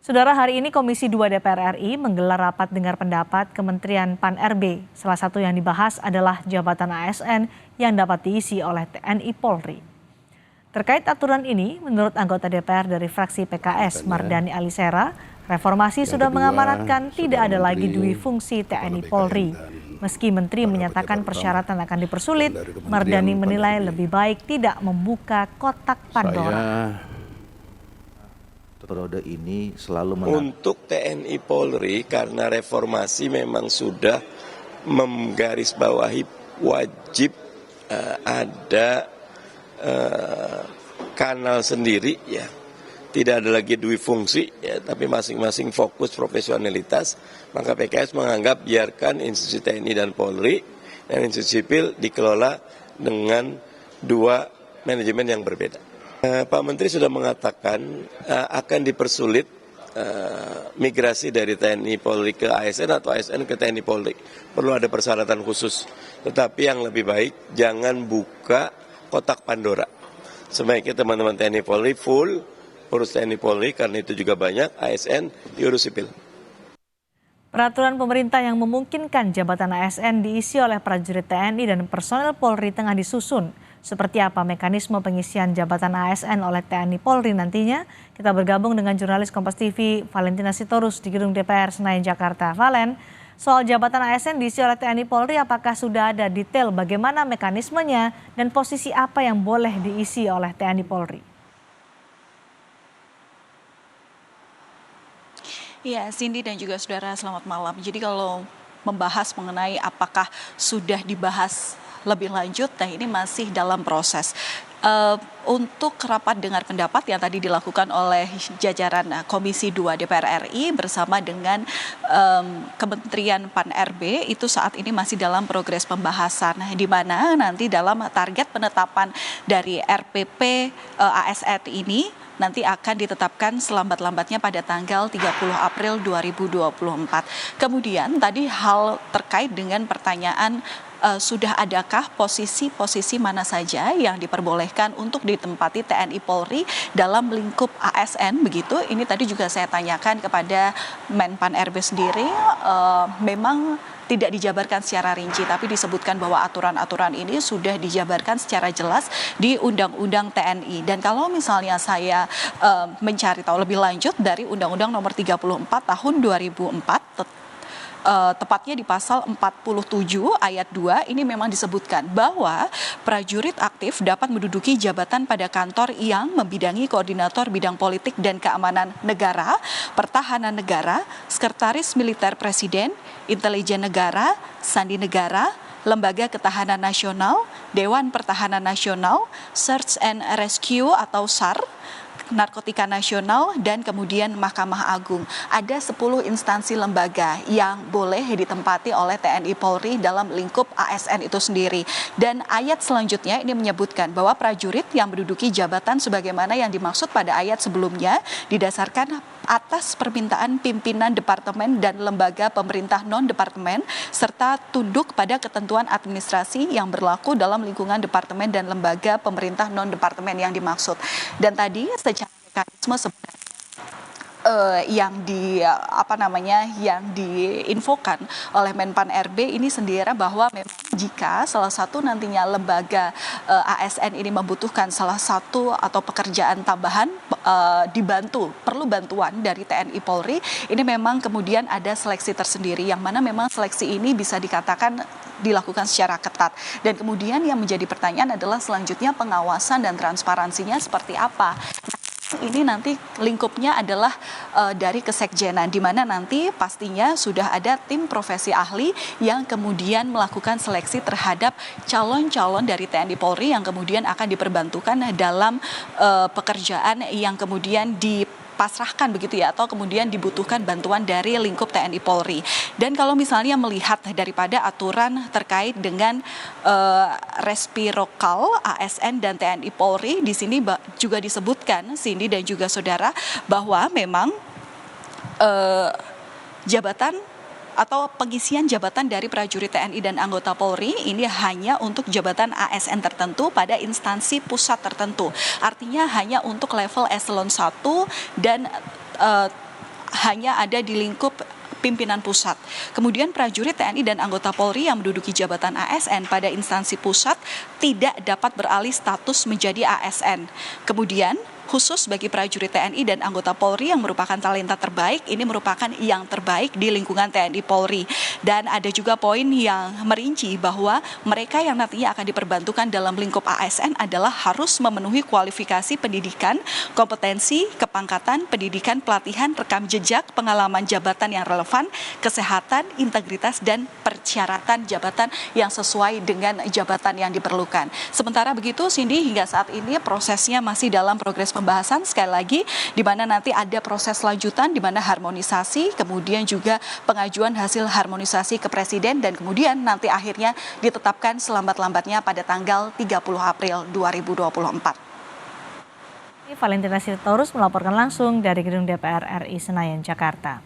Saudara, hari ini Komisi 2 DPR RI menggelar rapat dengar pendapat Kementerian Pan-RB. Salah satu yang dibahas adalah jabatan ASN yang dapat diisi oleh TNI Polri. Terkait aturan ini, menurut anggota DPR dari fraksi PKS Mardani Alisera, reformasi sudah mengamanatkan tidak ada lagi dui fungsi TNI Polri. Meski Menteri menyatakan persyaratan akan dipersulit, Mardani menilai lebih baik tidak membuka kotak Pandora. Periode ini selalu untuk TNI Polri, karena reformasi memang sudah menggarisbawahi wajib ada kanal sendiri, ya, tidak ada lagi dui fungsi, ya, tapi masing-masing fokus profesionalitas. Maka PKS menganggap biarkan institusi TNI dan Polri dan institusi sipil dikelola dengan dua manajemen yang berbeda. Pak Menteri sudah mengatakan akan dipersulit migrasi dari TNI Polri ke ASN atau ASN ke TNI Polri. Perlu ada persyaratan khusus. Tetapi yang lebih baik jangan buka kotak Pandora. Sebaiknya teman-teman TNI Polri full urus TNI Polri, karena itu juga banyak ASN diurus sipil. Peraturan pemerintah yang memungkinkan jabatan ASN diisi oleh prajurit TNI dan personel Polri tengah disusun. Seperti apa mekanisme pengisian jabatan ASN oleh TNI Polri nantinya? Kita bergabung dengan jurnalis Kompas TV Valentina Sitorus di Gedung DPR Senayan, Jakarta. Valen, soal jabatan ASN diisi oleh TNI Polri, apakah sudah ada detail bagaimana mekanismenya dan posisi apa yang boleh diisi oleh TNI Polri? Iya, Cindy dan juga saudara, selamat malam. Jadi kalau membahas mengenai apakah sudah dibahas lebih lanjut, nah ini masih dalam proses. Untuk rapat dengar pendapat yang tadi dilakukan oleh jajaran Komisi 2 DPR RI bersama dengan Kementerian Pan-RB itu saat ini masih dalam progres pembahasan, di mana nanti dalam target penetapan dari RPP ASN ini nanti akan ditetapkan selambat-lambatnya pada tanggal 30 April 2024. Kemudian tadi hal terkait dengan pertanyaan sudah adakah posisi-posisi mana saja yang diperbolehkan untuk ditempati TNI Polri dalam lingkup ASN begitu. Ini tadi juga saya tanyakan kepada Menpan RB sendiri, memang tidak dijabarkan secara rinci, tapi disebutkan bahwa aturan-aturan ini sudah dijabarkan secara jelas di Undang-Undang TNI. Dan kalau misalnya saya mencari tahu lebih lanjut dari Undang-Undang Nomor 34 Tahun 2004, tepatnya di pasal 47 ayat 2 ini memang disebutkan bahwa prajurit aktif dapat menduduki jabatan pada kantor yang membidangi koordinator bidang politik dan keamanan negara, pertahanan negara, sekretaris militer presiden, intelijen negara, sandi negara, Lembaga Ketahanan Nasional, Dewan Pertahanan Nasional, Search and Rescue atau SAR, Narkotika Nasional, dan kemudian Mahkamah Agung. Ada 10 instansi lembaga yang boleh ditempati oleh TNI Polri dalam lingkup ASN itu sendiri. Dan ayat selanjutnya ini menyebutkan bahwa prajurit yang menduduki jabatan sebagaimana yang dimaksud pada ayat sebelumnya didasarkan atas permintaan pimpinan departemen dan lembaga pemerintah non-departemen serta tunduk pada ketentuan administrasi yang berlaku dalam lingkungan departemen dan lembaga pemerintah non-departemen yang dimaksud. Dan tadi secara mekanisme sebenarnya yang diinfokan oleh Menpan RB ini sendiri bahwa memang jika salah satu nantinya lembaga ASN ini membutuhkan salah satu atau pekerjaan tambahan perlu bantuan dari TNI Polri, ini memang kemudian ada seleksi tersendiri yang mana memang seleksi ini bisa dikatakan dilakukan secara ketat. Dan kemudian yang menjadi pertanyaan adalah selanjutnya pengawasan dan transparansinya seperti apa. Ini nanti lingkupnya adalah dari kesekjenan, di mana nanti pastinya sudah ada tim profesi ahli yang kemudian melakukan seleksi terhadap calon-calon dari TNI Polri yang kemudian akan diperbantukan dalam pekerjaan yang kemudian dipasrahkan begitu ya, atau kemudian dibutuhkan bantuan dari lingkup TNI Polri. Dan kalau misalnya melihat daripada aturan terkait dengan respirokal ASN dan TNI Polri, di sini juga disebutkan, Cindy dan juga saudara, bahwa memang jabatan atau pengisian jabatan dari prajurit TNI dan anggota Polri ini hanya untuk jabatan ASN tertentu pada instansi pusat tertentu. Artinya hanya untuk level eselon 1 dan hanya ada di lingkup pimpinan pusat. Kemudian prajurit TNI dan anggota Polri yang menduduki jabatan ASN pada instansi pusat tidak dapat beralih status menjadi ASN. Kemudian khusus bagi prajurit TNI dan anggota Polri yang merupakan talenta terbaik, ini merupakan yang terbaik di lingkungan TNI Polri. Dan ada juga poin yang merinci bahwa mereka yang nantinya akan diperbantukan dalam lingkup ASN adalah harus memenuhi kualifikasi pendidikan, kompetensi, kepangkatan, pendidikan, pelatihan, rekam jejak, pengalaman jabatan yang relevan, kesehatan, integritas, dan persyaratan jabatan yang sesuai dengan jabatan yang diperlukan. Sementara begitu, Cindy, hingga saat ini prosesnya masih dalam progres pembahasan, sekali lagi di mana nanti ada proses lanjutan di mana harmonisasi, kemudian juga pengajuan hasil harmonisasi ke Presiden dan kemudian nanti akhirnya ditetapkan selambat-lambatnya pada tanggal 30 April 2024. Valentina Sitorus melaporkan langsung dari Gedung DPR RI Senayan, Jakarta.